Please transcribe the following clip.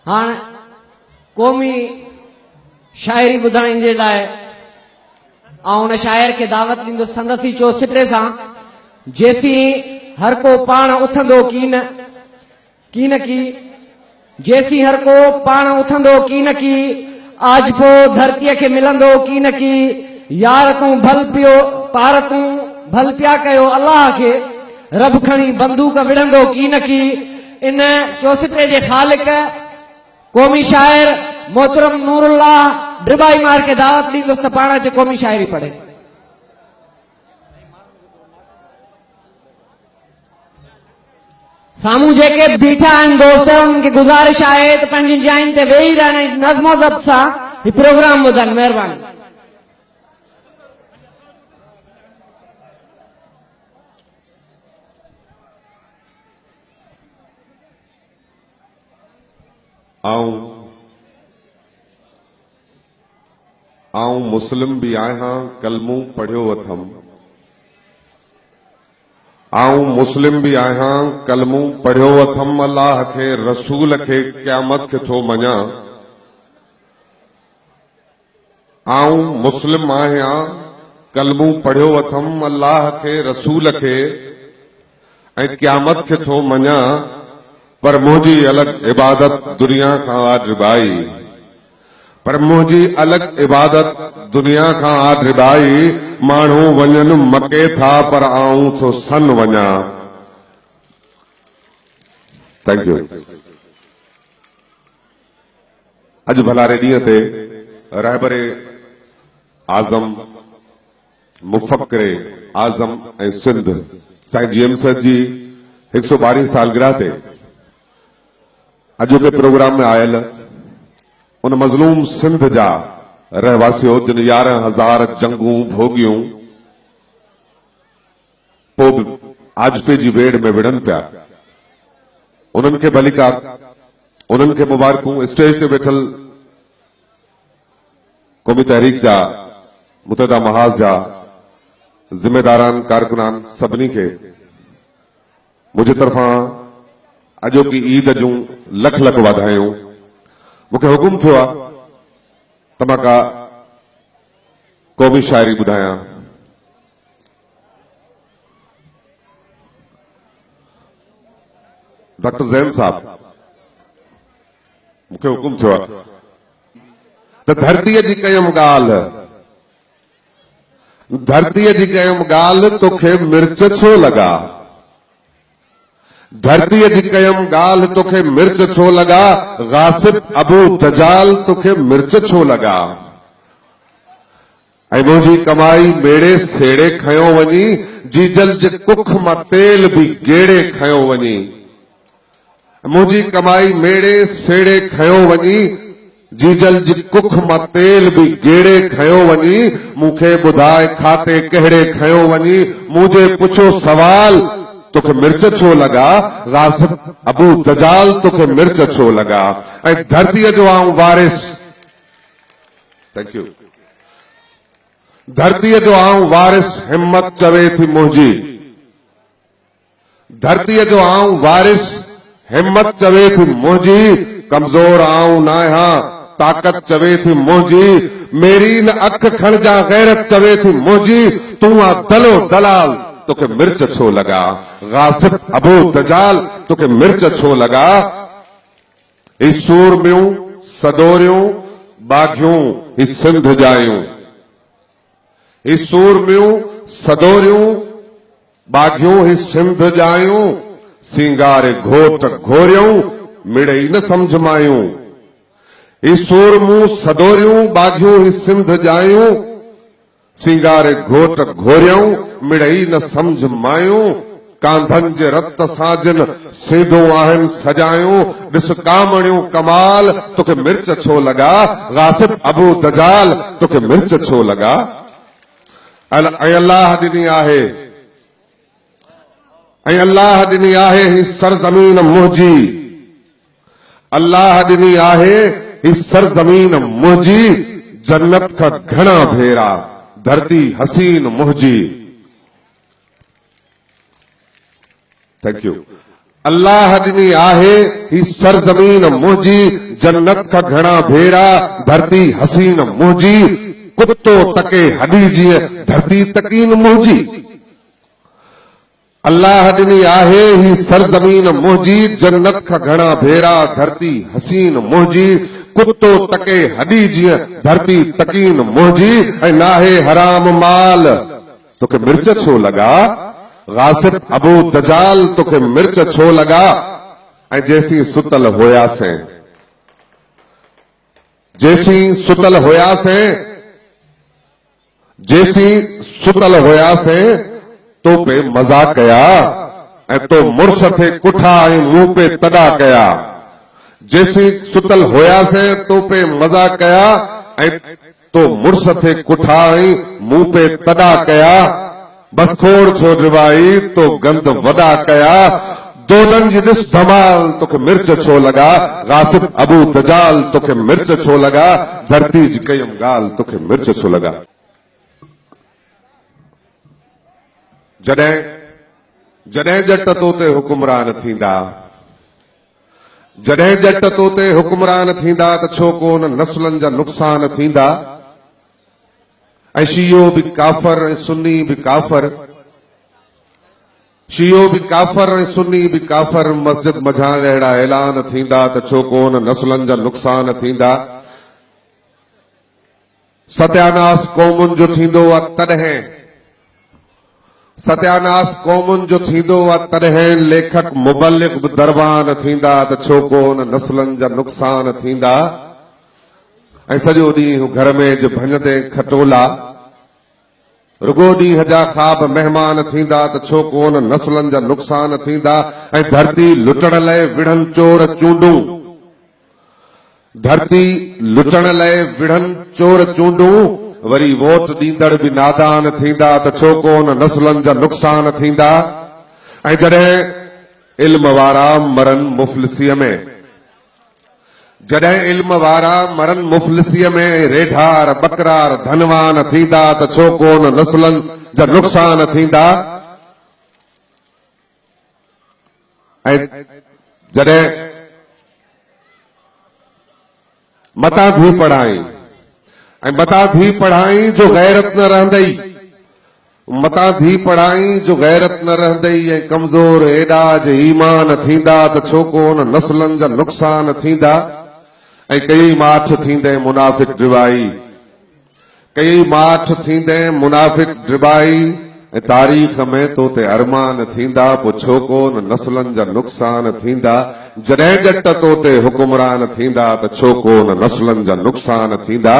हाँ क़ौमी शायरी ॿुधाइण जे लाइ उन शायर खे दावत ॾींदो संदसी चो सिटरे सां जेसी हर को पाण उथंदो की न की जेसी हर को पाण उथंदो की न की आज पो धरतीअ खे मिलंदो की न की यार तूं भल पियो पार तूं भल पिया कयो अल्लाह खे रब खणी बंदूक विढ़ंदो की न की। इन चौसिटे जे ख़ालिक क़ौमी शायर मोहतरम नूरुल्लाह ड्रिबाई मार के दावत ॾींदुसि त पाण अचे क़ौमी शायरी पढ़े। सामू जेके बीठा आहिनि दोस्त उन्हनि खे गुज़ारिश आहे त पंहिंजी जाइन ते वेही रहण ऐं नज़्मो ज़ब्त सां ही प्रोग्राम ॿुधनि। महिरबानी। आऊं मुस्लिम भी आहियां कलमू पढ़ियो वथम। आऊं मुस्लिम भी आहियां कलमू पढ़ियो वथम अल्लाह खे रसूल खे क़यामत खे थो मञा। आऊं मुस्लिम आहियां कलमू पढ़ियो वथम अल्लाह खे रसूल खे ऐं क़यामत खे थो मञा। पर मुंहिंजी अलग इबादत दुनिया खां आड्रिबाई। पर मुंहिंजी अलग इबादत दुनिया खां आड्रिबाई। माण्हू वञनि मके था पर आऊं थो सन वञा। Thank you. अॼु भलारे ॾींहं ते रहबरे आज़म मुफ़क्किरे आज़म ऐं सिंध साईं जीएम सर जी 112 सालगिरह ते अॼु के प्रोग्राम में आयल उन मज़लूम सिंध जा रहवासियों जिन 11,000 जंगूं भोगियूं पोइ बि आजपे जी वेड़ में विढ़नि पिया उन्हनि खे भलिका उन्हनि खे मुबारकूं। स्टेज ते वेठल क़ौमी तहरीक जा मुतहदा महाज जा ज़िम्मेदारान कारकुनान सभिनी खे मुंहिंजी तरफ़ां अॼोकी ईद जूं लख लख वाधायूं। मूंखे हुकुम थियो आहे त मां का क़ौमी शायरी ॿुधायां। डॉक्टर ज़ैन साहब मूंखे हुकुम थियो आहे त धरतीअ जी कयम ॻाल्हि धरतीअ जी कयम ॻाल्हि तोखे मिर्च छो लॻा। धरतीअ जी कयम ॻाल्हि तोखे मिर्च छो लॻा। गासिब अबू दजाल तोखे मिर्च छो लॻा। ऐं मुंहिंजी कमाई मेड़े सेड़े खयो वञी जीजल जे कुख मां तेल बि गेड़े खयो वञी। मुंहिंजी कमाई मेड़े सेड़े खयो वञी जीजल जी कुख मां तेल बि गेड़े खयो वञी। मूंखे ॿुधाए खाते कहिड़े खयो वञी। मुंहिंजे पुछो सवाल तोखे मिर्च छो लॻा। गासिब अबू दजाल तोखे मिर्च छो लॻा। ऐं धरतीअ जो आऊं वारिस। Thank you. धरतीअ जो आऊं वारिस हिम्मत चवे थी मुंहिंजी। धरतीअ जो आऊं वारिस हिम्मत चवे थी मुंहिंजी। कमज़ोर आऊं न आहियां ताक़त चवे थी मुंहिंजी। मेरी न अख खणजा गैरत चवे थी मुंहिंजी। तूं आ दलो दलाल तोखे मिर्च छो लॻा। गासिब अबू दजाल तोखे मिर्च छो लॻा। ही सूरमियूं सदोरियूं बाघियूं ही सिंध जायूं। ही सूरमियूं सदोरियूं बाघियूं ही सिंध जायूं। सिंगारे घोट घोरियूं मिड़ई न सम्झ मायूं। ही सूरमूं सदोरियूं बाघियूं ही सिंध जायूं। सिंगारे घोट घोरियूं मिड़ई न सम्झ मायूं। कांधनि जे रत सां जिन सीधूं आहिनि सजायूं। ॾिस कामणियूं कमाल तोखे मिर्च छो लॻा। गासिब अबू दजाल तोखे मिर्च छो लॻा। ऐं अल्लाह ॾिनी आहे ऐं अल्लाह ॾिनी आहे ही सरज़मीन मुंहिंजी। अल्लाह ॾिनी आहे ही सरज़मीन मुंहिंजी। जन्नत खां घणा भेरा धरती हसीन मुंहिंजी। Thank you. अल्लाह ॾिनी आहे ही सरज़मीन मुंहिंजी। जन्नत का घना भेरा धरती हसीन मुंहिंजी कुत्तो तके हडी जीअं धरती तकीन मुंहिंजी अल्लाह ॾिनी आहे ही सरज़मीन मुंहिंजी जन्नत का घना भेरा धरती हसीन मुंहिंजी कुत्तो तके हडी जीअं धरती तकीन मुंहिंजी ऐं नाहे हराम माल तोखे मिर्च छो लॻा गासिब अबू दजाल तोखे मिर्च छो लॻा ऐं जेसीं सुतल हुयासीं सुतल हुयासीं तो पे मज़ा कया ऐं तो मुर्स थे कुठा ऐं मुंह पे तड़ा कया जेसीं सुतल हुयासीं तो पे मज़ा कया ऐं तो मुर्स थे कुठा ऐं मुंह पे तड़ा कया बस खोड़ छो ड्रिवाई तो गंद वॾा कया दोननि जी ॾिस धमाल तोखे मिर्च छो लॻा गासिब अबू दजाल तोखे मिर्च छो लॻा धरती जी कयम ॻाल्हि तोखे मिर्च छो लॻा जॾहिं जट तोते हुकुमरान थींदा जॾहिं जट तोते हुकुमरान थींदा त छो कोन नस्लनि जा नुक़सान थींदा ऐं शियो बि काफ़र ऐं सुन्नी बि काफ़र शियो बि काफ़र ऐं सुन्नी बि काफ़र मस्जिद मझां अहिड़ा ऐलान थींदा त छो कोन नस्लनि जा नुक़सान थींदा सत्यानाश क़ौमुनि जो थींदो आहे तॾहिं सत्यानाश क़ौमुनि जो थींदो आहे तॾहिं लेखक मुबल्लिग बि दरबान थींदा त छो कोन नस्लनि जा नुक़सान थींदा ऐं सॼो ॾींहुं घर में भञंदे खटोला रुगो ॾींहं जा ख़्वाब महिमान थींदा त छो कोन नस्लनि जा नुक़सान थींदा ऐं धरती लुटण लाइ विढ़नि चोर चूंडूं धरती लुटण लाइ विढ़नि चोर चूंडूं वरी वोट ॾींदड़ बि नादान थींदा त छो कोन नस्लनि जा नुक़सान थींदा ऐं जॾहिं इल्म वारा मरनि मुफ़लिसीअ में जॾहिं इल्म वारा मरनि मुफ़लिसीअ में रेढार बकरार धनवान थींदा त छो कोन नस्लनि जा नुक़सान थींदा ऐं जॾहिं मता धी पढ़ाई ऐं मता धी पढ़ाई जो गैरत न रहंदई मता धी पढ़ाई जो गैरत न रहंदई ऐं कमज़ोर एॾा ईमान थींदा त छो कोन नस्लनि जा नुक़सान थींदा ऐं कई माठ थींदे मुनाफ़िक ड्रिबाई कई माठ थींदे मुनाफ़िक ड्रिबाई ऐं तारीख़ में तो ते अरमान थींदा पोइ छो कोन नस्लनि जा नुक़सान थींदा जॾहिं जट तो ते हुकुमरान थींदा त छो कोन नस्लनि जा नुक़सान थींदा